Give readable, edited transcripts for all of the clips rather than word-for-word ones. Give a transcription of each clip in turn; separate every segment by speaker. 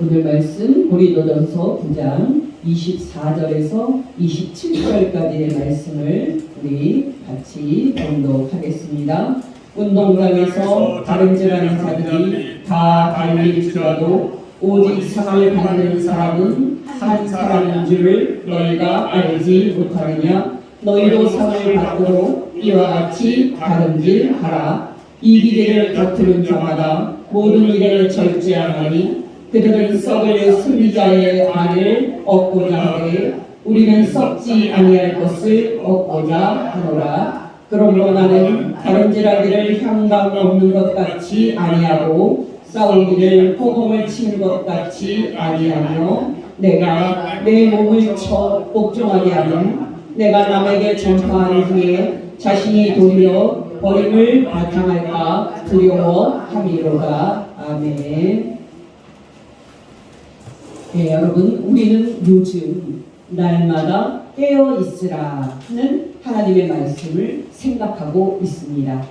Speaker 1: 오늘 말씀 고린도전서 9장 24절에서 27절까지의 말씀을 우리 같이 봉독하겠습니다. 운동장에서 다름질하는 자들이 다 달릴지라도 오직 상을 받는 사람은 한 사람인 줄 너희가 알지 못하느냐. 너희도 상을 받도록 이와 같이 다름질하라. 이기기를 다투는 자마다 모든 일에 절제하나니 그들은 썩을 승리자의 안을 얻고자 하되 우리는 썩지 아니할 것을 얻고자 하노라. 그러므로 나는 다름질하기를 향감 없는 것 같이 아니하고 싸우기를 호공을 치는 것 같이 아니하며 내가 내 몸을 복종하게 하는 내가 남에게 전파한 후에 자신이 도리어 버림을 바탕할까 두려워함이로다. 아멘. 네, 여러분, 우리는 요즘 날마다 깨어 있으라는 하나님의 말씀을 생각하고 있습니다.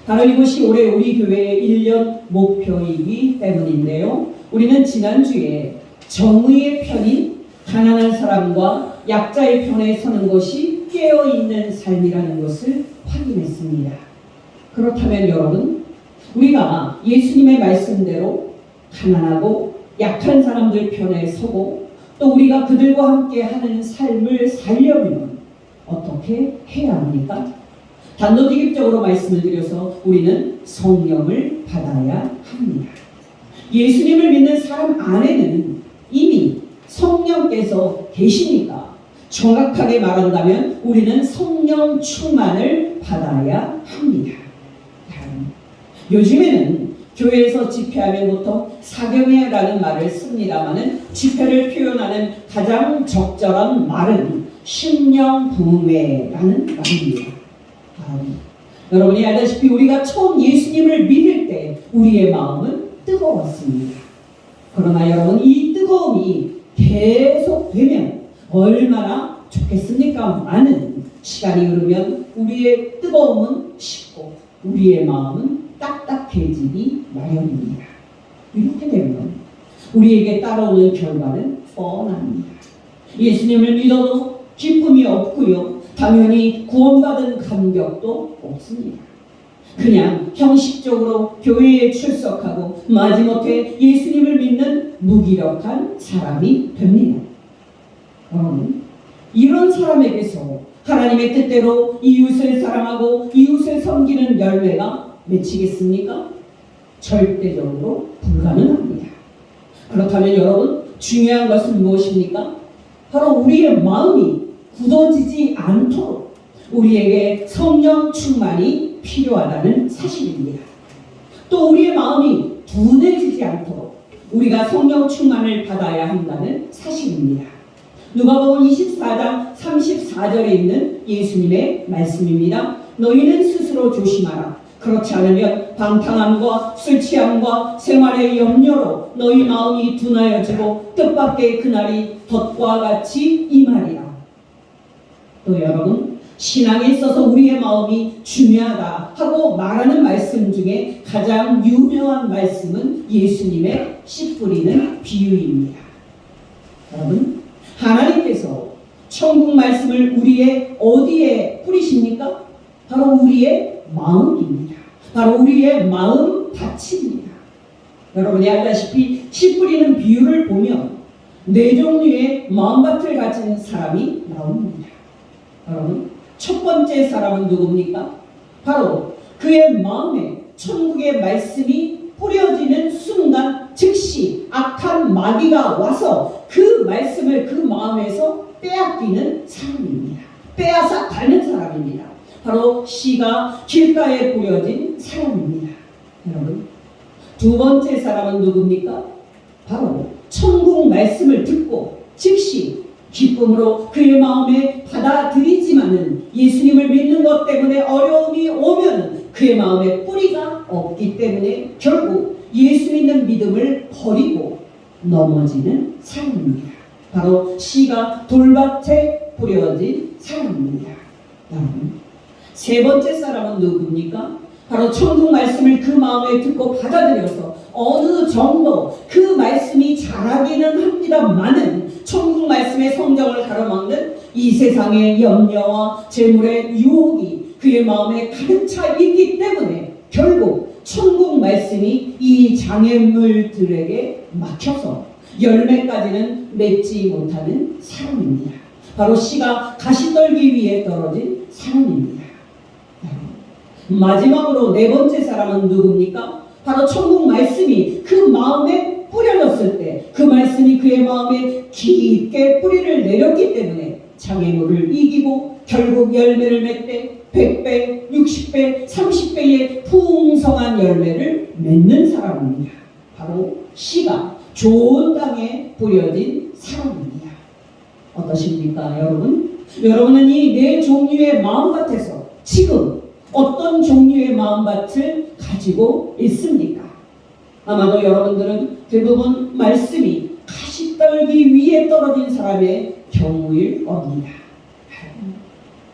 Speaker 1: 바로 이것이 올해 우리 교회의 1년 목표이기 때문인데요. 우리는 지난주에 정의의 편인 가난한 사람과 약자의 편에 서는 것이 깨어있는 삶이라는 것을 확인했습니다. 그렇다면 여러분, 우리가 예수님의 말씀대로 가난하고 약한 사람들 편에 서고 또 우리가 그들과 함께 하는 삶을 살려면 어떻게 해야 합니까? 단도직입적으로 말씀을 드려서 우리는 성령을 받아야 합니다. 예수님을 믿는 사람 안에는 이미 성령께서 계시니까 정확하게 말한다면 우리는 성령 충만을 받아야 합니다. 요즘에는 교회에서 집회하면 보통 사경회라는 말을 씁니다마는 집회를 표현하는 가장 적절한 말은 심령부흥회라는 말입니다. 여러분이 알다시피 우리가 처음 예수님을 믿을 때 우리의 마음은 뜨거웠습니다. 그러나 여러분, 이 뜨거움이 계속되면 얼마나 좋겠습니까? 많은 시간이 흐르면 우리의 뜨거움은 식고 우리의 마음은 딱딱해지기 마련입니다. 이렇게 되면 우리에게 따라오는 결과는 뻔합니다. 예수님을 믿어도 기쁨이 없고요. 당연히 구원받은 감격도 없습니다. 그냥 형식적으로 교회에 출석하고 마지못해 예수님을 믿는 무기력한 사람이 됩니다. 이런 사람에게서 하나님의 뜻대로 이웃을 사랑하고 이웃을 섬기는 열매가 맺히겠습니까? 절대적으로 불가능합니다. 그렇다면 여러분, 중요한 것은 무엇입니까? 바로 우리의 마음이 굳어지지 않도록 우리에게 성령 충만이 필요하다는 사실입니다. 또 우리의 마음이 둔해지지 않도록 우리가 성령 충만을 받아야 한다는 사실입니다. 누가복음 24장 34절에 있는 예수님의 말씀입니다. 너희는 스스로 조심하라. 그렇지 않으면 방탕함과 술취함과 생활의 염려로 너희 마음이 둔하여지고 뜻밖의 그날이 덫과 같이 임하리라. 또 여러분, 신앙에 있어서 우리의 마음이 중요하다 하고 말하는 말씀 중에 가장 유명한 말씀은 예수님의 씨 뿌리는 비유입니다. 여러분, 하나님께서 천국 말씀을 우리의 어디에 뿌리십니까? 바로 우리의 마음입니다. 바로 우리의 마음 밭입니다. 여러분이 알다시피 씨 뿌리는 비유를 보면 네 종류의 마음밭을 가진 사람이 나옵니다. 여러분, 첫 번째 사람은 누굽니까? 바로 그의 마음에 천국의 말씀이 뿌려지는 순간 즉시 악한 마귀가 와서 그 말씀을 그 마음에서 빼앗기는 사람입니다. 빼앗아 가는 사람입니다. 바로 씨가 길가에 뿌려진 사람입니다. 여러분, 두 번째 사람은 누굽니까? 바로 천국 말씀을 듣고 즉시 기쁨으로 그의 마음에 받아들이지만은 예수님을 믿는 것 때문에 어려움이 오면 그의 마음에 뿌리가 없기 때문에 결국 예수 믿는 믿음을 버리고 넘어지는 사람입니다. 바로 씨가 돌밭에 뿌려진 사람입니다. 세 번째 사람은 누굽니까? 바로 천국 말씀을 그 마음에 듣고 받아들여서 어느 정도 그 말씀이 잘 바라기는 합니다만은 천국 말씀의 성경을 가로막는 이 세상의 염려와 재물의 유혹이 그의 마음에 가득 차 있기 때문에 결국 천국 말씀이 이 장애물들에게 막혀서 열매까지는 맺지 못하는 사람입니다. 바로 씨가 가시떨기 위에 떨어진 사람입니다. 마지막으로 네 번째 사람은 누굽니까? 바로 천국 말씀이 그 마음에 뿌려졌을 때 그 말씀이 그의 마음에 깊게 뿌리를 내렸기 때문에 장애물을 이기고 결국 열매를 맺되 100배, 60배, 30배의 풍성한 열매를 맺는 사람입니다. 바로 씨가 좋은 땅에 뿌려진 사람입니다. 어떠십니까, 여러분? 여러분은 이 네 종류의 마음밭에서 지금 어떤 종류의 마음밭을 가지고 있습니까? 아마도 여러분들은 대부분 말씀이 가시떨기 위에 떨어진 사람의 경우일 겁니다.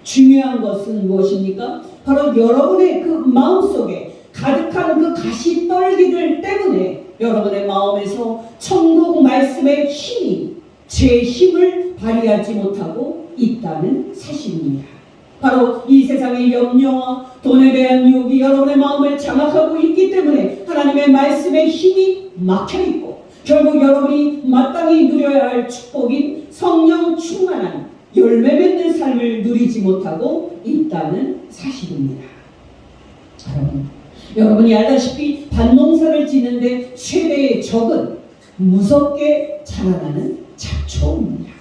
Speaker 1: 중요한 것은 무엇입니까? 바로 여러분의 그 마음속에 가득한 그 가시떨기들 때문에 여러분의 마음에서 천국 말씀의 힘이 제 힘을 발휘하지 못하고 있다는 사실입니다. 바로 이 세상의 염려와 돈에 대한 유혹이 여러분의 마음을 장악하고 있기 때문에 하나님의 말씀의 힘이 막혀있고 결국 여러분이 마땅히 누려야 할 축복인 성령 충만한 열매 맺는 삶을 누리지 못하고 있다는 사실입니다. 여러분이 알다시피 밭농사를 짓는데 최대의 적은 무섭게 자라나는 잡초입니다.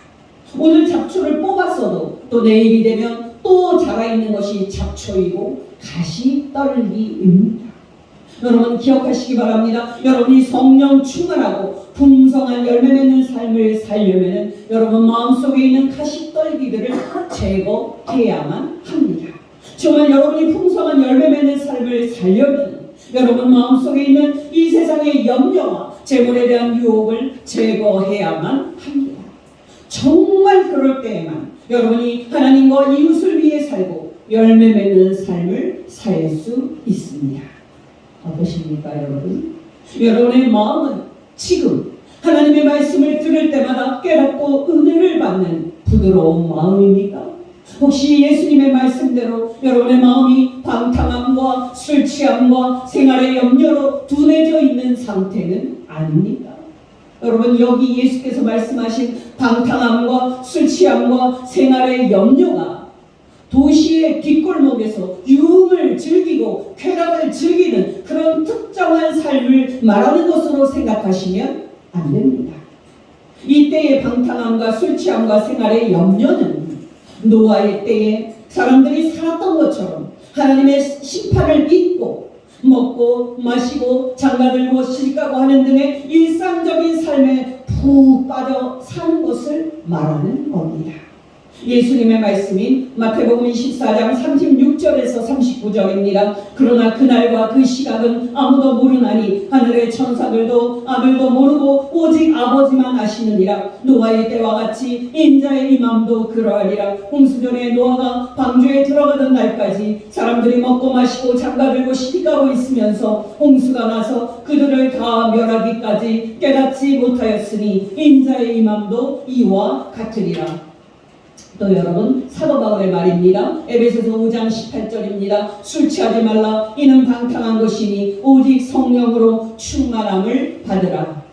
Speaker 1: 오늘 잡초를 뽑았어도 또 내일이 되면 또 자라있는 것이 잡초이고 가시떨기입니다. 여러분 기억하시기 바랍니다. 여러분이 성령 충만하고 풍성한 열매 맺는 삶을 살려면 여러분 마음속에 있는 가시떨기들을 제거해야만 합니다. 정말 여러분이 풍성한 열매 맺는 삶을 살려면 여러분 마음속에 있는 이 세상의 염려와 재물에 대한 유혹을 제거해야만 합니다. 정말 그럴 때에만 여러분이 하나님과 이웃을 위해 살고 열매 맺는 삶을 살 수 있습니다. 어떠십니까, 여러분? 여러분의 마음은 지금 하나님의 말씀을 들을 때마다 깨닫고 은혜를 받는 부드러운 마음입니까? 혹시 예수님의 말씀대로 여러분의 마음이 방탕함과 술 취함과 생활의 염려로 둔해져 있는 상태는 아닙니까? 여러분 여기 예수께서 말씀하신 방탕함과 술 취함과 생활의 염려가 도시의 뒷골목에서 유흥을 즐기고 쾌락을 즐기는 그런 특정한 삶을 말하는 것으로 생각하시면 안 됩니다. 이때의 방탕함과 술 취함과 생활의 염려는 노아의 때에 사람들이 살았던 것처럼 하나님의 심판을 믿고 먹고 마시고 장가들고 시집가고 하는 등의 일상적인 삶에 푹 빠져 사는 것을 말하는 겁니다. 예수님의 말씀인 마태복음 24장 36절에서 39절입니다. 그러나 그날과 그 시각은 아무도 모르나니 하늘의 천사들도 아들도 모르고 오직 아버지만 아시느니라. 노아의 때와 같이 인자의 임함도 그러하리라. 홍수전에 노아가 방주에 들어가던 날까지 사람들이 먹고 마시고 장가들고 시집가고 있으면서 홍수가 나서 그들을 다 멸하기까지 깨닫지 못하였으니 인자의 임함도 이와 같으리라. 또 여러분 사도 바울의 말입니다. 에베소서 5장 18절입니다. 술 취하지 말라. 이는 방탕한 것이니 오직 성령으로 충만함을 받으라.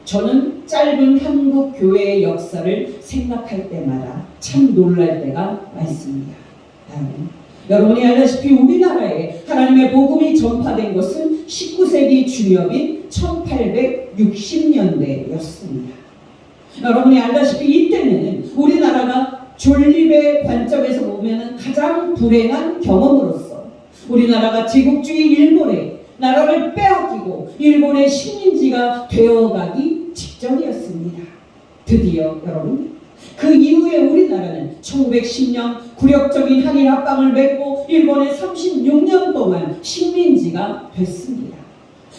Speaker 1: 저는 짧은 한국 교회의 역사를 생각할 때마다 참 놀랄 때가 많습니다. 여러분이 알다시피 우리나라에 하나님의 복음이 전파된 것은 19세기 중엽인 1860년대였습니다. 여러분이 알다시피 이때는 우리나라가 존립의 관점에서 보면 가장 불행한 경험으로서 우리나라가 제국주의 일본의 나라를 빼앗기고 일본의 식민지가 되어가기 직전이었습니다. 드디어 여러분 그 이후에 우리나라는 1910년 굴욕적인 한일 합방을 맺고 일본의 36년 동안 식민지가 됐습니다.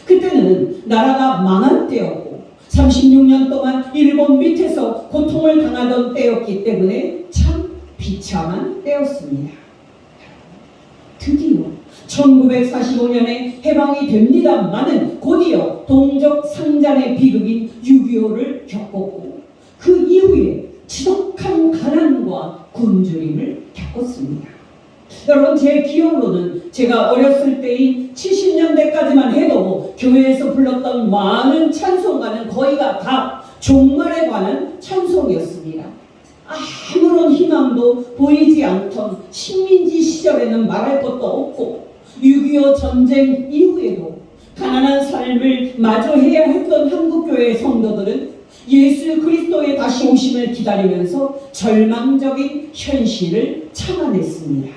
Speaker 1: 그때는 나라가 망한 때였고 36년 동안 일본 밑에서 고통을 당하던 때였기 때문에 참 비참한 때였습니다. 드디어 1945년에 해방이 됩니다마는 곧이어 동족 상잔의 비극인 6.25를 겪었고 그 이후에 지독한 가난과 굶주림을 겪었습니다. 여러분, 제 기억으로는 제가 어렸을 때인 70년대까지만 해도 교회에서 불렀던 많은 찬송가는 거의가 다 종말에 관한 찬송이었습니다. 아무런 희망도 보이지 않던 식민지 시절에는 말할 것도 없고 6.25 전쟁 이후에도 가난한 삶을 마주해야 했던 한국교회의 성도들은 예수 그리스도의 다시 오심을 기다리면서 절망적인 현실을 참아냈습니다.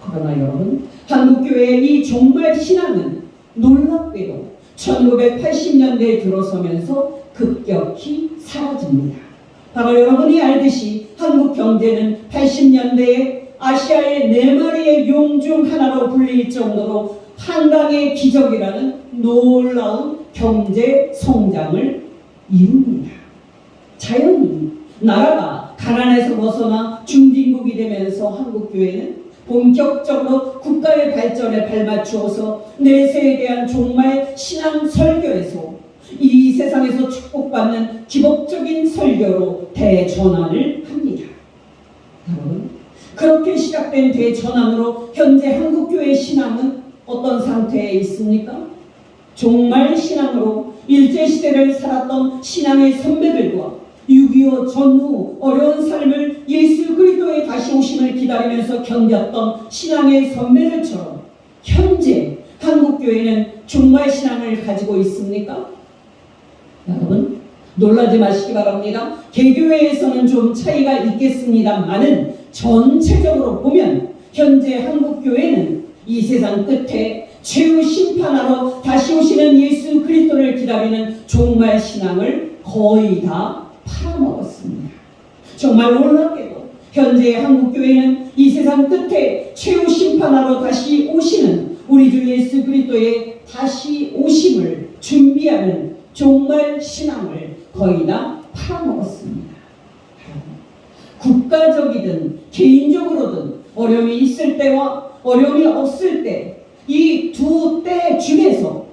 Speaker 1: 그러나 여러분, 한국교회의 이 종말 신앙은 놀랍게도 1980년대에 들어서면서 급격히 사라집니다. 바로 여러분이 알듯이 한국 경제는 80년대에 아시아의 4마리의 용 중 하나로 불릴 정도로 한강의 기적이라는 놀라운 경제 성장을 이룹니다. 자연히 나라가 가난에서 벗어나 중진국이 되면서 한국교회는 본격적으로 국가의 발전에 발맞추어서 내세에 대한 종말 신앙 설교에서 이 세상에서 축복받는 기복적인 설교로 대전환을 합니다. 여러분, 그렇게 시작된 대전환으로 현재 한국교회 신앙은 어떤 상태에 있습니까? 종말 신앙으로 일제시대를 살았던 신앙의 선배들과 6.25 전후 어려운 삶을 예수 그리스도의 다시 오심을 기다리면서 견뎠던 신앙의 선배들처럼 현재 한국교회는 종말 신앙을 가지고 있습니까? 여러분, 놀라지 마시기 바랍니다. 개교회에서는 좀 차이가 있겠습니다만은 전체적으로 보면 현재 한국교회는 이 세상 끝에 최후 심판하러 다시 오시는 예수 그리스도를 기다리는 종말 신앙을 거의 다 팔아먹었습니다. 정말 놀랍게도 현재 한국교회는 이 세상 끝에 최후 심판하러 다시 오시는 우리 주 예수 그리스도의 다시 오심을 준비하는 종말 신앙을 거의 다 팔아먹었습니다. 국가적이든 개인적으로든 어려움이 있을 때와 어려움이 없을 때 이 두 때 중에서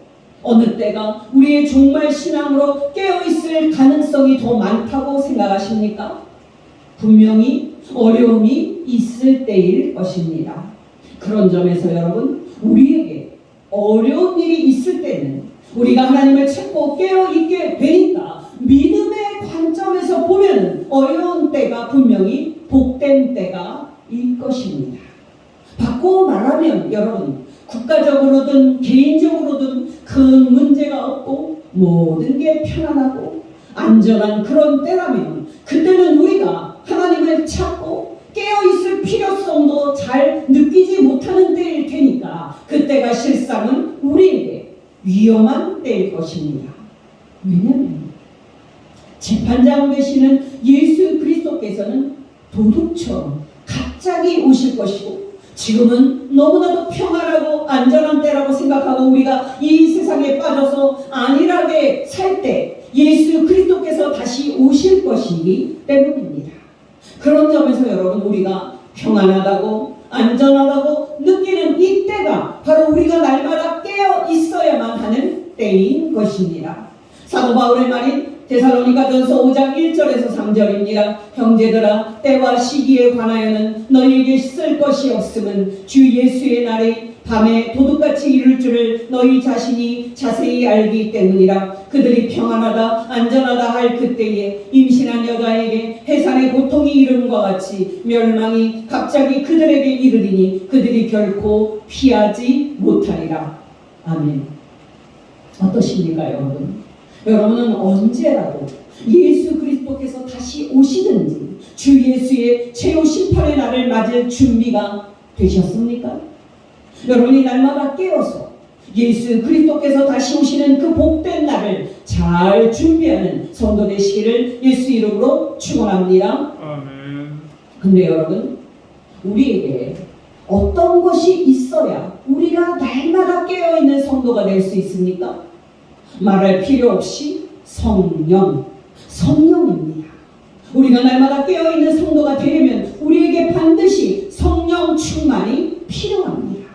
Speaker 1: 어느 때가 우리의 종말 신앙으로 깨어있을 가능성이 더 많다고 생각하십니까? 분명히 어려움이 있을 때일 것입니다. 그런 점에서 여러분, 우리에게 어려운 일이 있을 때는 우리가 하나님을 찾고 깨어있게 되니까 믿음의 관점에서 보면 어려운 때가 분명히 복된 때가 일 것입니다. 바꿔 말하면 여러분, 국가적으로든 개인적으로든 큰 문제가 없고 모든 게 편안하고 안전한 그런 때라면 그때는 우리가 하나님을 찾고 깨어있을 필요성도 잘 느끼지 못하는 때일 테니까 그때가 실상은 우리에게 위험한 때일 것입니다. 왜냐하면 재판장 되시는 예수 그리스도께서는 도둑처럼 갑자기 오실 것이고 지금은 너무나도 평안하고 안전한 때라고 생각하고 우리가 이 세상에 빠져서 안일하게 살 때 예수 그리스도께서 다시 오실 것이기 때문입니다. 그런 점에서 여러분, 우리가 평안하다고 안전하다고 느끼는 이때가 바로 우리가 날마다 깨어 있어야만 하는 때인 것입니다. 사도 바울의 말인 데살로니가전서 5장 1절에서 3절입니다. 형제들아, 때와 시기에 관하여는 너희에게 쓸 것이 없음은 주 예수의 날에 밤에 도둑같이 이룰 줄을 너희 자신이 자세히 알기 때문이라. 그들이 평안하다 안전하다 할 그때에 임신한 여자에게 해산의 고통이 이름과 같이 멸망이 갑자기 그들에게 이르리니 그들이 결코 피하지 못하리라. 아멘. 어떠십니까 여러분? 여러분은 언제라도 예수 그리스도께서 다시 오시든지 주 예수의 최후 심판의 날을 맞을 준비가 되셨습니까? 여러분이 날마다 깨어서 예수 그리스도께서 다시 오시는 그 복된 날을 잘 준비하는 성도 되시기를 예수 이름으로 축원합니다. 아멘. 근데 여러분, 우리에게 어떤 것이 있어야 우리가 날마다 깨어있는 성도가 될 수 있습니까? 말할 필요 없이 성령입니다. 우리가 날마다 깨어있는 성도가 되려면 우리에게 반드시 성령 충만이 필요합니다.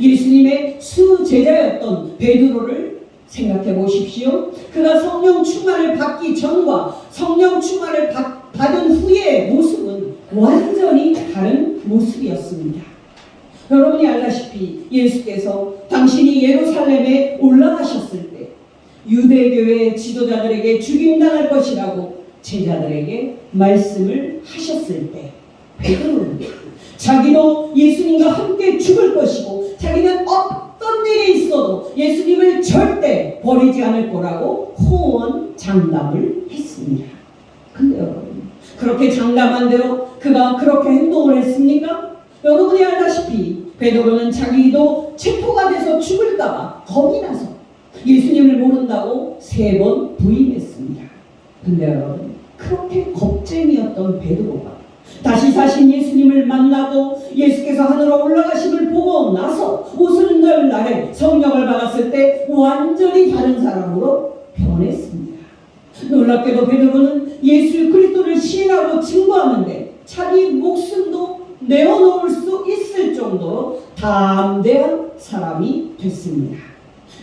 Speaker 1: 예수님의 수제자였던 베드로를 생각해 보십시오. 그가 성령 충만을 받기 전과 성령 충만을 받은 후의 모습은 완전히 다른 모습이었습니다. 여러분이 알다시피 예수께서 당신이 예루살렘에 올라가셨을 때 유대교의 지도자들에게 죽임당할 것이라고 제자들에게 말씀을 하셨을 때 베드로는 자기도 예수님과 함께 죽을 것이고 자기는 어떤 일이 있어도 예수님을 절대 버리지 않을 거라고 호언장담을 했습니다. 근데 여러분, 그렇게 장담한 대로 그가 그렇게 행동을 했습니까? 여러분이 알다시피 베드로는 자기도 체포가 돼서 죽을까봐 겁이 나서 예수님을 모른다고 3번 부인했습니다. 근데 여러분, 그렇게 겁쟁이였던 베드로가 다시 자신 예수님을 만나고 예수께서 하늘로 올라가심을 보고 나서 오순절날에 성령을 받았을 때 완전히 다른 사람으로 변했습니다. 놀랍게도 베드로는 예수 그리스도를 시인하고 증거하는데 자기 목숨도 내어놓을 수 있을 정도로 담대한 사람이 됐습니다.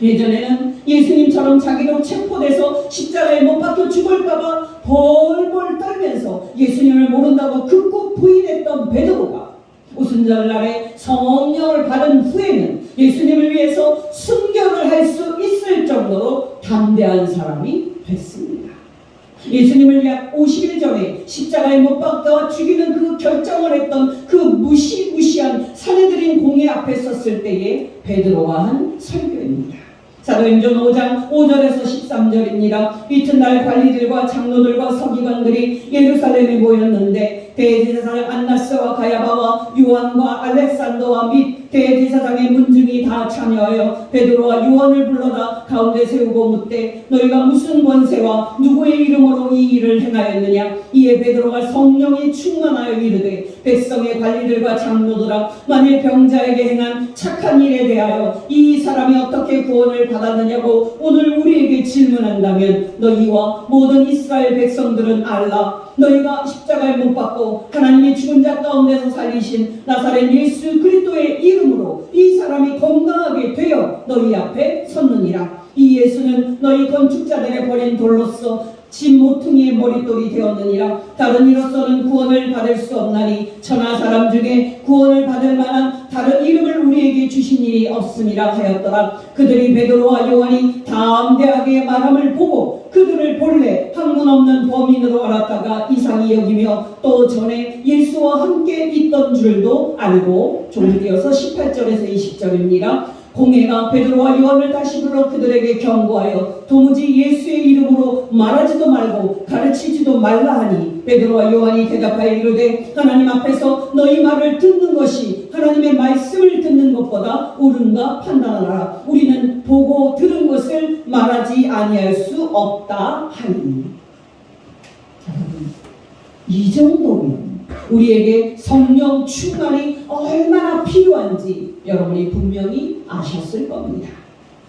Speaker 1: 예전에는 예수님처럼 자기도 체포돼서 십자가에 못 박혀 죽을까봐 벌벌 떨면서 예수님을 모른다고 극구 부인했던 베드로가 오순절날에 성령을 받은 후에는 예수님을 위해서 순교를 할 수 있을 정도로 담대한 사람이 됐습니다. 예수님을 약 50일 전에 십자가에 못 박아 죽이는 그 결정을 했던 그 무시무시한 사내들인 공회 앞에 섰을 때에 베드로가 한 설교입니다. 사도행전 5장 5절에서 13절입니다. 이튿날 관리들과 장로들과 서기관들이 예루살렘에 모였는데 대제사장 안나스와 가야바와 요한과 알렉산더와 및 대제사장의 문중이 다 참여하여 베드로와 요한을 불러다 가운데 세우고 묻되 너희가 무슨 권세와 누구의 이름으로 이 일을 행하였느냐. 이에 베드로가 성령이 충만하여 이르되 백성의 관리들과 장로들아, 만일 병자에게 행한 착한 일에 대하여 이 사람이 어떻게 구원을 받았느냐고 오늘 우리에게 질문한다면 너희와 모든 이스라엘 백성들은 알라. 너희가 십자가에 못 박고 하나님이 죽은 자 가운데서 살리신 나사렛 예수 그리스도의 이름으로 이 사람이 건강하게 되어 너희 앞에 섰느니라. 이 예수는 너희 건축자들의 버린 돌로서 집 모퉁이의 머릿돌이 되었느니라. 다른 이로서는 구원을 받을 수 없나니 천하 사람 중에 구원을 받을 만한 다른 이름을 우리에게 주신 일이 없음이라 하였더라. 그들이 베드로와 요한이 담대하게 말함을 보고 그들을 본래 학문 없는 범인으로 알았다가 이상히 여기며 또 전에 예수와 함께 있던 줄도 알고 종이어서 18절에서 20절입니다. 공회가 베드로와 요한을 다시 불러 그들에게 경고하여 도무지 예수의 이름으로 말하지도 말고 가르치지도 말라 하니 베드로와 요한이 대답하여 이르되 하나님 앞에서 너희 말을 듣는 것이 하나님의 말씀을 듣는 것보다 옳은가 판단하라. 우리는 보고 들은 것을 말하지 아니할 수 없다 하니. 이 정도면 우리에게 성령 충만이 얼마나 필요한지 여러분이 분명히 아셨을 겁니다.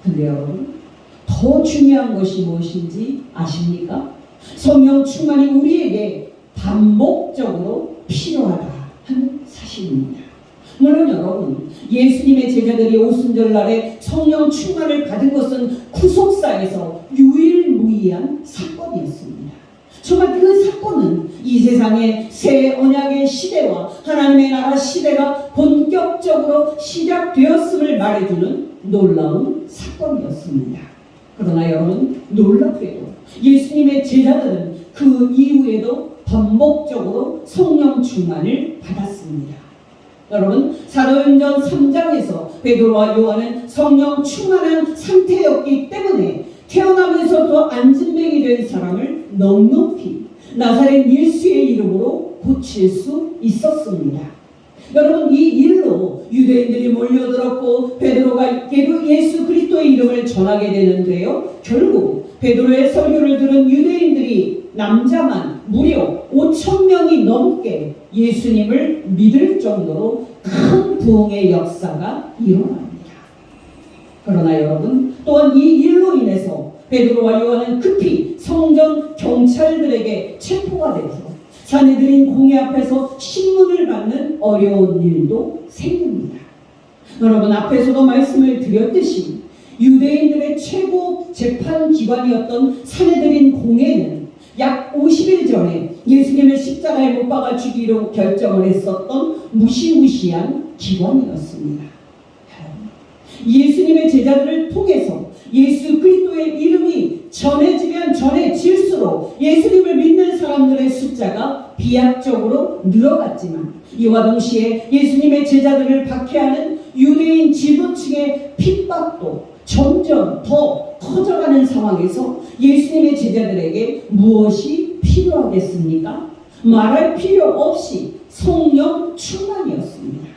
Speaker 1: 근데 여러분, 더 중요한 것이 무엇인지 아십니까? 성령 충만이 우리에게 반복적으로 필요하다 하는 사실입니다. 물론 여러분, 예수님의 제자들이 오순절날에 성령 충만을 받은 것은 구속사에서 유일무이한 사건이었습니다. 정말 그 사건은 이 세상의 새 언약의 시대와 하나님의 나라 시대가 본격적으로 시작되었음을 말해주는 놀라운 사건이었습니다. 그러나 여러분, 놀랍게도 예수님의 제자들은 그 이후에도 반복적으로 성령 충만을 받았습니다. 여러분, 사도행전 3장에서 베드로와 요한은 성령 충만한 상태였기 때문에 태어나면서도 안진뱅이 된 사람을 넉넉히 나사렛 예수의 이름으로 고칠 수 있었습니다. 여러분, 이 일로 유대인들이 몰려들었고 베드로가 예수 그리스도의 이름을 전하게 되는데요. 결국 베드로의 설교를 들은 유대인들이 남자만 무려 5,000명이 넘게 예수님을 믿을 정도로 큰 부흥의 역사가 일어납니다. 그러나 여러분, 또한 이 일로 인해서 베드로와 요한은 급히 성전 경찰들에게 체포가 돼서 사내들인 공회 앞에서 신문을 받는 어려운 일도 생깁니다. 여러분, 앞에서도 말씀을 드렸듯이 유대인들의 최고 재판기관이었던 산헤드린 공회는 약 50일 전에 예수님을 십자가에 못 박아 죽이기로 결정을 했었던 무시무시한 기관이었습니다. 예수님의 제자들을 통해서 예수 그리스도의 이름이 전해지면 전해질수록 예수님을 믿는 사람들의 숫자가 비약적으로 늘어갔지만, 이와 동시에 예수님의 제자들을 박해하는 유대인 지도층의 핍박도 점점 더 커져가는 상황에서 예수님의 제자들에게 무엇이 필요하겠습니까? 말할 필요 없이 성령 충만이었습니다.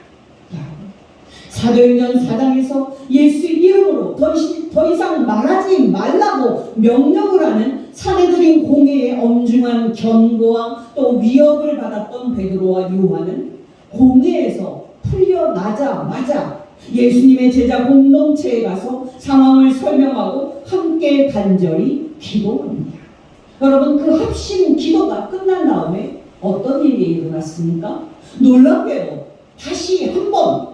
Speaker 1: 사도행전 4장에서 예수 이름으로 더 이상 말하지 말라고 명령을 하는 산헤드린 공회의 엄중한 경고와 또 위협을 받았던 베드로와 요한은 공회에서 풀려나자마자 예수님의 제자 공동체에 가서 상황을 설명하고 함께 간절히 기도합니다. 여러분, 그 합심 기도가 끝난 다음에 어떤 일이 일어났습니까? 놀랍게도 다시 한번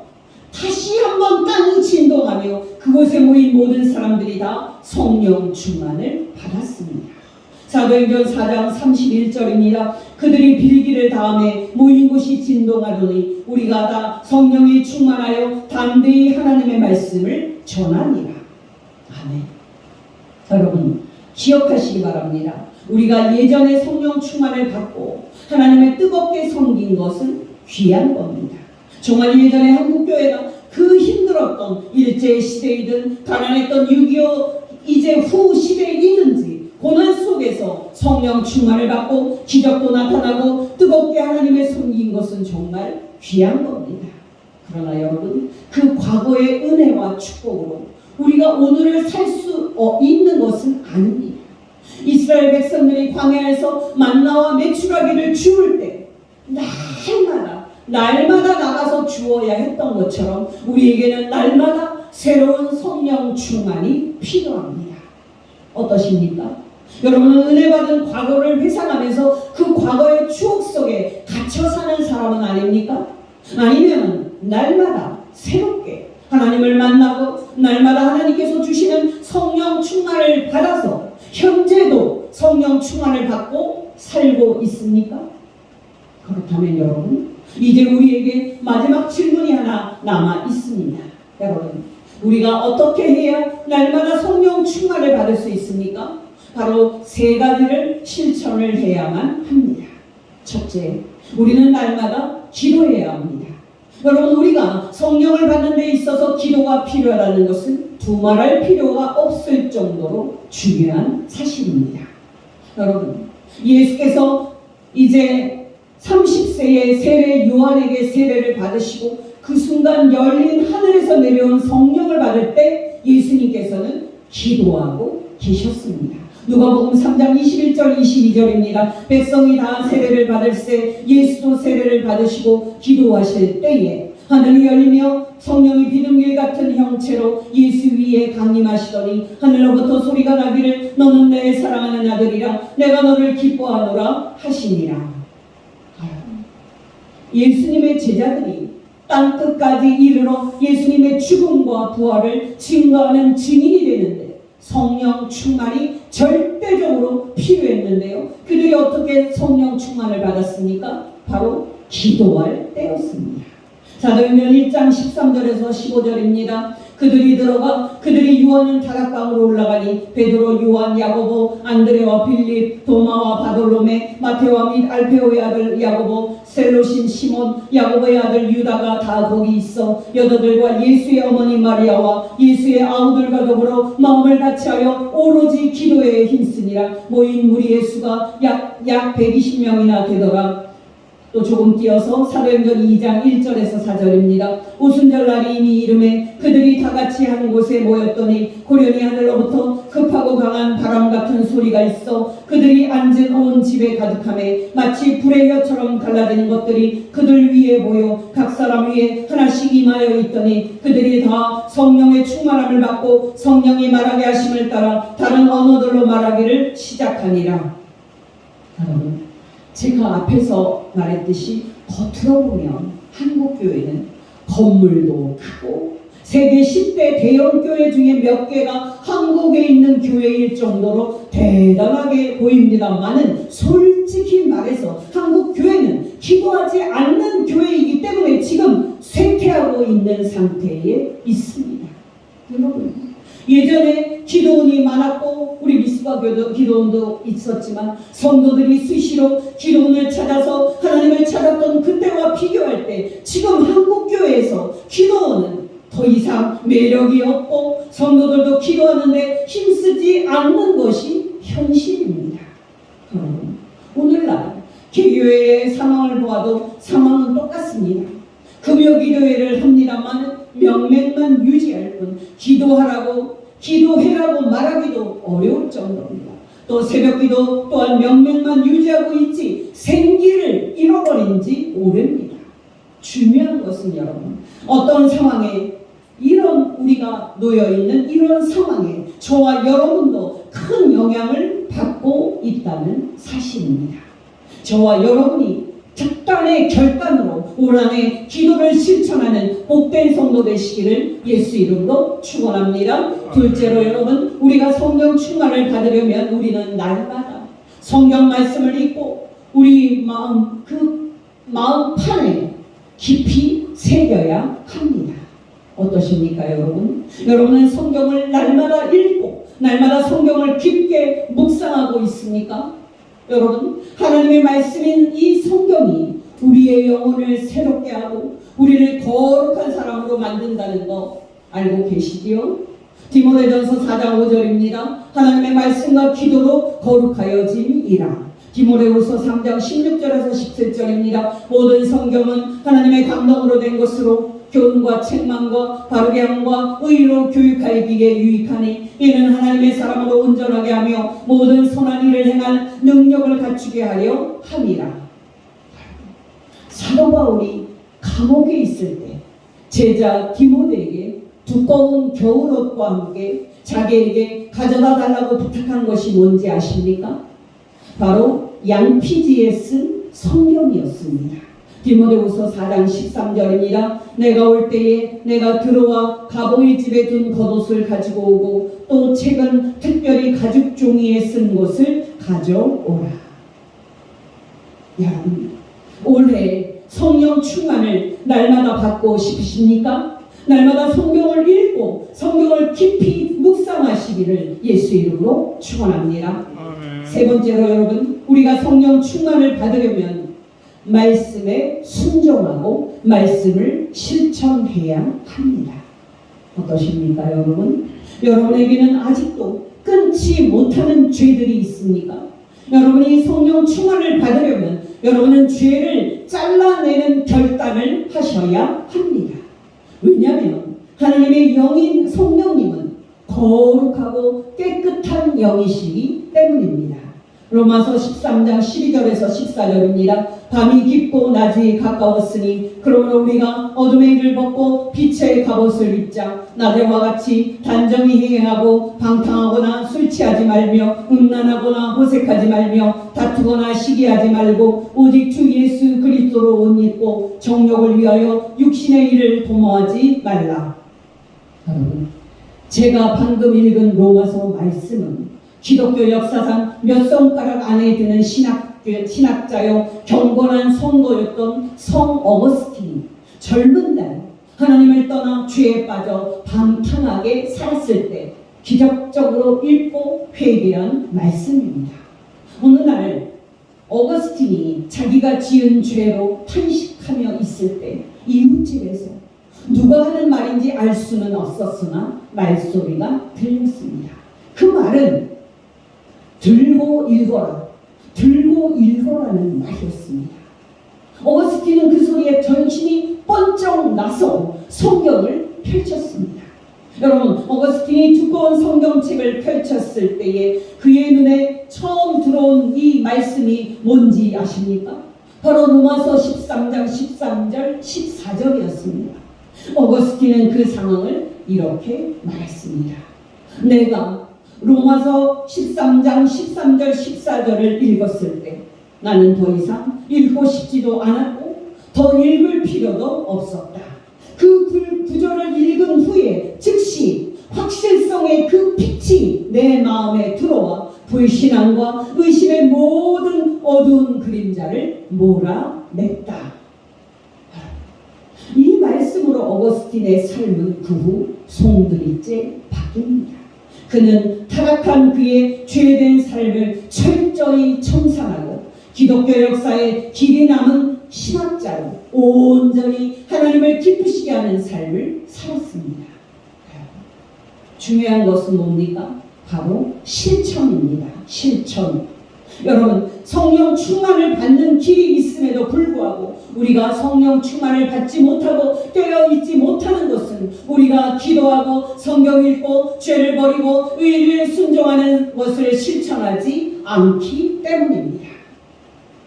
Speaker 1: 땅이 진동하며 그곳에 모인 모든 사람들이 다 성령 충만을 받았습니다. 사도행전 4장 31절입니다. 그들이 빌기를 다음에 모인 곳이 진동하더니 우리가 다 성령이 충만하여 담대히 하나님의 말씀을 전하니라. 아멘. 여러분, 기억하시기 바랍니다. 우리가 예전에 성령 충만을 받고 하나님의 뜨겁게 섬긴 것은 귀한 겁니다. 정말 예전에 한국교회가 그 힘들었던 일제시대이든 가난했던 6.25 이제 후 시대이든지 고난 속에서 성령 충만을 받고 기적도 나타나고 뜨겁게 하나님의 섬긴 것은 정말 귀한 겁니다. 그러나 여러분, 그 과거의 은혜와 축복으로 우리가 오늘을 살 수 있는 것은 아닙니다. 이스라엘 백성들이 광야에서 만나와 메추라기를 주울 때 날마다 나가서 주어야 했던 것처럼 우리에게는 날마다 새로운 성령 충만이 필요합니다. 어떠십니까? 여러분은 은혜 받은 과거를 회상하면서 그 과거의 추억 속에 갇혀 사는 사람은 아닙니까? 아니면 날마다 새롭게 하나님을 만나고 날마다 하나님께서 주시는 성령 충만을 받아서 현재도 성령 충만을 받고 살고 있습니까? 그렇다면 여러분, 이제 우리에게 마지막 질문이 하나 남아 있습니다. 여러분, 우리가 어떻게 해야 날마다 성령 충만을 받을 수 있습니까? 바로 세 가지를 실천을 해야만 합니다. 첫째, 우리는 날마다 기도해야 합니다. 여러분, 우리가 성령을 받는 데 있어서 기도가 필요하다는 것은 두말할 필요가 없을 정도로 중요한 사실입니다. 여러분, 예수께서 이제 30세의 세례 요한에게 세례를 받으시고 그 순간 열린 하늘에서 내려온 성령을 받을 때 예수님께서는 기도하고 계셨습니다. 누가복음 3장 21절 22절입니다. 백성이 다 세례를 받을새 예수도 세례를 받으시고 기도하실 때에 하늘이 열리며 성령이 비둘기 같은 형체로 예수 위에 강림하시더니 하늘로부터 소리가 나기를 너는 내 사랑하는 아들이라 내가 너를 기뻐하노라 하시니라. 예수님의 제자들이 땅끝까지 이르러 예수님의 죽음과 부활을 증거하는 증인이 되는데 성령 충만이 절대적으로 필요했는데요. 그들이 어떻게 성령 충만을 받았습니까? 바로 기도할 때였습니다. 사도행전 1장 13절에서 15절입니다. 그들이 들어가 그들이 유하는 다락방으로 올라가니 베드로, 요한, 야고보, 안드레와 빌립, 도마와 바돌로메, 마테와 및 알페오의 아들 야고보, 셀로신 시몬, 야고보의 아들 유다가 다 거기 있어 여자들과 예수의 어머니 마리아와 예수의 아우들과 더불어 마음을 같이하여 오로지 기도에 힘쓰니라. 모인 무리의 수가 약 120명이나 되더라. 또 조금 띄어서 사도행전 2장 1절에서 4절입니다. 오순절날이 이미 이름에 그들이 다 같이 한 곳에 모였더니 고련히 하늘로부터 급하고 강한 바람 같은 소리가 있어 그들이 앉은 온 집에 가득하매 마치 불의 혀처럼 갈라지는 것들이 그들 위에 보여 각 사람 위에 하나씩 임하여 있더니 그들이 다 성령의 충만함을 받고 성령이 말하게 하심을 따라 다른 언어들로 말하기를 시작하니라. 여러분, 제가 앞에서 말했듯이 겉으로 보면 한국교회는 건물도 크고 세계 10대 대형 교회 중에 몇 개가 한국에 있는 교회일 정도로 대단하게 보입니다만은 솔직히 말해서 한국 교회는 기도하지 않는 교회이기 때문에 지금 쇠퇴하고 있는 상태에 있습니다. 여러분, 예전에 기도원이 많았고 우리 미스바 기도원도 있었지만 성도들이 수시로 기도원을 찾아서 하나님을 찾았던 그때와 비교할 때 지금 한국 교회에서 기도원은 더 이상 매력이 없고 성도들도 기도하는데 힘쓰지 않는 것이 현실입니다. 오늘날 개교회의 상황을 보아도 상황은 똑같습니다. 금요 기도회를 합니다만 명맥만 유지할 뿐 기도해라고 말하기도 어려울 정도입니다. 또 새벽기도 또한 명맥만 유지하고 있지 생기를 잃어버린 지 오래입니다. 중요한 것은 여러분, 어떤 상황에 우리가 놓여있는 이런 상황에 저와 여러분도 큰 영향을 받고 있다는 사실입니다. 저와 여러분이 특단의 결단으로 올 한해 기도를 실천하는 복된 성도 되시기를 예수 이름으로 축원합니다. 둘째로 여러분, 우리가 성령 충만을 받으려면 우리는 날마다 성경 말씀을 읽고 우리 마음판에 깊이 새겨야 합니다. 어떠십니까 여러분? 여러분은 성경을 날마다 읽고 날마다 성경을 깊게 묵상하고 있습니까? 여러분, 하나님의 말씀인 이 성경이 우리의 영혼을 새롭게 하고 우리를 거룩한 사람으로 만든다는 거 알고 계시지요? 디모데전서 4장 5절입니다. 하나님의 말씀과 기도로 거룩하여짐이라. 디모데후서 3장 16절에서 17절입니다. 모든 성경은 하나님의 감동으로 된 것으로 교훈과 책망과 바르게 함과 의로 교육하기에 유익하니 이는 하나님의 사람으로 온전하게 하며 모든 선한 일을 행할 능력을 갖추게 하려 함이라. 사도 바울이 감옥에 있을 때 제자 디모데에게 두꺼운 겨울옷과 함께 자기에게 가져다 달라고 부탁한 것이 뭔지 아십니까? 바로 양피지에 쓴 성경이었습니다. 디모데후서 4장 13절입니다. 내가 올 때에 내가 들어와 가보의 집에 둔 겉옷을 가지고 오고 또 책은 특별히 가죽 종이에 쓴 것을 가져오라. 여러분, 올해 성령 충만을 날마다 받고 싶으십니까? 날마다 성경을 읽고 성경을 깊이 묵상하시기를 예수 이름으로 축원합니다. 세 번째로 여러분, 우리가 성령 충만을 받으려면 말씀에 순종하고 말씀을 실천해야 합니다. 어떠십니까 여러분? 여러분에게는 아직도 끊지 못하는 죄들이 있습니까? 여러분이 성령 충만을 받으려면 여러분은 죄를 잘라내는 결단을 하셔야 합니다. 왜냐하면 하나님의 영인 성령님은 거룩하고 깨끗한 영이시기 때문입니다. 로마서 13장 12절에서 14절입니다. 밤이 깊고 낮이 가까웠으니 그러므로 우리가 어둠의 일을 벗고 빛의 갑옷을 입자. 낮에와 같이 단정히 행하고 방탕하거나 술 취하지 말며 음란하거나 호색하지 말며 다투거나 시기하지 말고 오직 주 예수 그리스도로 옷 입고 정욕을 위하여 육신의 일을 도모하지 말라. 여러분, 제가 방금 읽은 로마서 말씀은 기독교 역사상 몇 손가락 안에 드는 신학자요 경건한 성도였던 성 어거스틴이 젊은 날 하나님을 떠나 죄에 빠져 방탕하게 살았을 때 기적적으로 읽고 회개한 말씀입니다. 어느 날 어거스틴이 자기가 지은 죄로 탄식하며 있을 때 이웃집에서 누가 하는 말인지 알 수는 없었으나 말소리가 들렸습니다. 그 말은 들고 읽어라는 말이었습니다. 어거스틴은 그 소리에 전신이 번쩍 나서 성경을 펼쳤습니다. 여러분, 어거스틴이 두꺼운 성경책을 펼쳤을 때에 그의 눈에 처음 들어온 이 말씀이 뭔지 아십니까? 바로 로마서 13장 13절 14절이었습니다. 어거스틴은 그 상황을 이렇게 말했습니다. 내가 로마서 13장 13절 14절을 읽었을 때 나는 더 이상 읽고 싶지도 않았고 더 읽을 필요도 없었다. 그 구절을 읽은 후에 즉시 확실성의 그 빛이 내 마음에 들어와 불신앙과 의심의 모든 어두운 그림자를 몰아냈다. 이 말씀으로 어거스틴의 삶은 그 후 송두리째 바뀝니다. 그는 타락한 그의 죄된 삶을 철저히 청산하고 기독교 역사에 길이 남은 신학자로 온전히 하나님을 기쁘시게 하는 삶을 살았습니다. 중요한 것은 뭡니까? 바로 실천입니다. 실천. 여러분, 성령 충만을 받는 길이 있음에도 불구하고 우리가 성령 충만을 받지 못하고 깨어있지 못하는 것은 우리가 기도하고 성경 읽고 죄를 버리고 의를 순종하는 것을 실천하지 않기 때문입니다.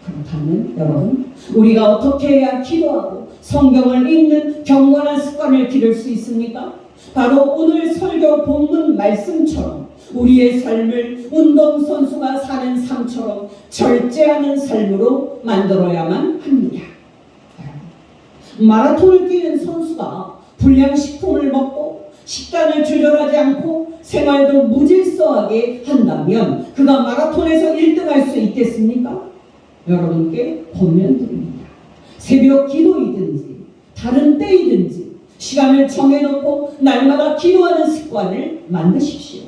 Speaker 1: 그렇다면 여러분, 우리가 어떻게 해야 기도하고 성경을 읽는 경건한 습관을 기를 수 있습니까? 바로 오늘 설교 본문 말씀처럼 우리의 삶을 운동선수가 사는 삶처럼 절제하는 삶으로 만들어야만 합니다. 마라톤을 뛰는 선수가 불량식품을 먹고 식단을 조절하지 않고 생활도 무질서하게 한다면 그가 마라톤에서 1등할 수 있겠습니까? 여러분께 권면드립니다. 새벽 기도이든지 다른 때이든지 시간을 정해놓고 날마다 기도하는 습관을 만드십시오.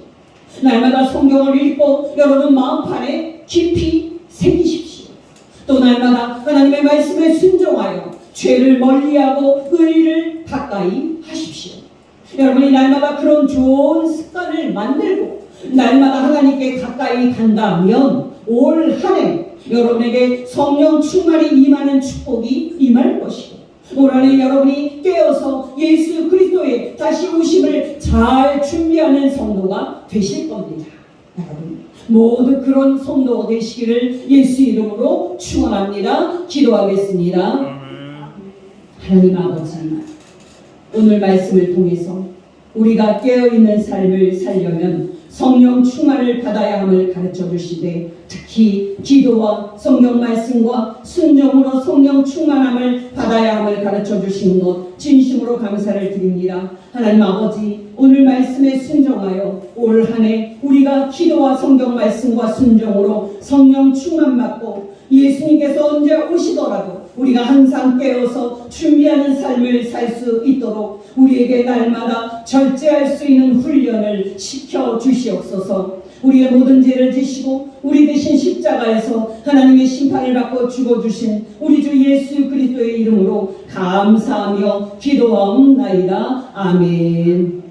Speaker 1: 날마다 성경을 읽고 여러분 마음판에 깊이 새기십시오. 또 날마다 하나님의 말씀에 순종하여 죄를 멀리하고 의를 가까이 하십시오. 여러분이 날마다 그런 좋은 습관을 만들고 날마다 하나님께 가까이 간다면 올 한 해 여러분에게 성령 충만이 임하는 축복이 임할 것이고 올 한 해 여러분이 깨어서 예수 그리스도의 다시 오심을 잘 준비하는 성도가 되실 겁니다. 여러분 모두 그런 성도가 되시기를 예수 이름으로 축원합니다. 기도하겠습니다. 하나님 아버지, 오늘 말씀을 통해서 우리가 깨어있는 삶을 살려면 성령 충만을 받아야 함을 가르쳐 주시되 특히 기도와 성경 말씀과 순종으로 성령 충만함을 받아야 함을 가르쳐 주신 것 진심으로 감사를 드립니다. 하나님 아버지, 오늘 말씀에 순종하여 올 한 해 우리가 기도와 성경 말씀과 순종으로 성령 충만 받고 예수님께서 언제 오시더라도 우리가 항상 깨어서 준비하는 삶을 살 수 있도록 우리에게 날마다 절제할 수 있는 훈련을 시켜 주시옵소서. 우리의 모든 죄를 지시고 우리 대신 십자가에서 하나님의 심판을 받고 죽어주신 우리 주 예수 그리스도의 이름으로 감사하며 기도하옵나이다. 아멘.